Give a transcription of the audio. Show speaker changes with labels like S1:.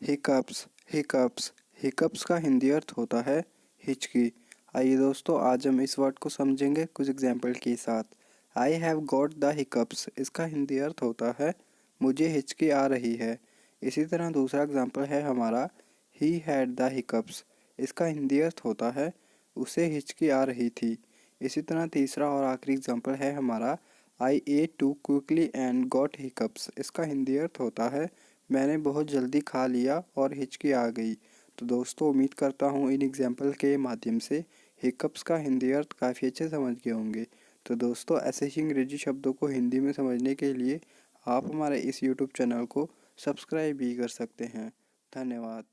S1: Hiccups hiccups hiccups का हिंदी अर्थ होता है हिचकी। आइए दोस्तों, आज हम इस वर्ड को समझेंगे कुछ एग्जाम्पल के साथ। I have got the hiccups, इसका हिंदी अर्थ होता है मुझे हिचकी आ रही है। इसी तरह दूसरा एग्जाम्पल है हमारा ही हैड द हिकअप्स, इसका हिंदी अर्थ होता है उसे हिचकी आ रही थी। इसी तरह तीसरा और आखिरी एग्जाम्पल है हमारा I ate too quickly and got hiccups, इसका हिंदी अर्थ होता है मैंने बहुत जल्दी खा लिया और हिचकी आ गई। तो दोस्तों, उम्मीद करता हूँ इन एग्जाम्पल के माध्यम से हिकअप्स का हिंदी अर्थ काफ़ी अच्छे समझ गए होंगे। तो दोस्तों, ऐसे ही अंग्रेजी शब्दों को हिंदी में समझने के लिए आप हमारे इस यूट्यूब चैनल को सब्सक्राइब भी कर सकते हैं। धन्यवाद।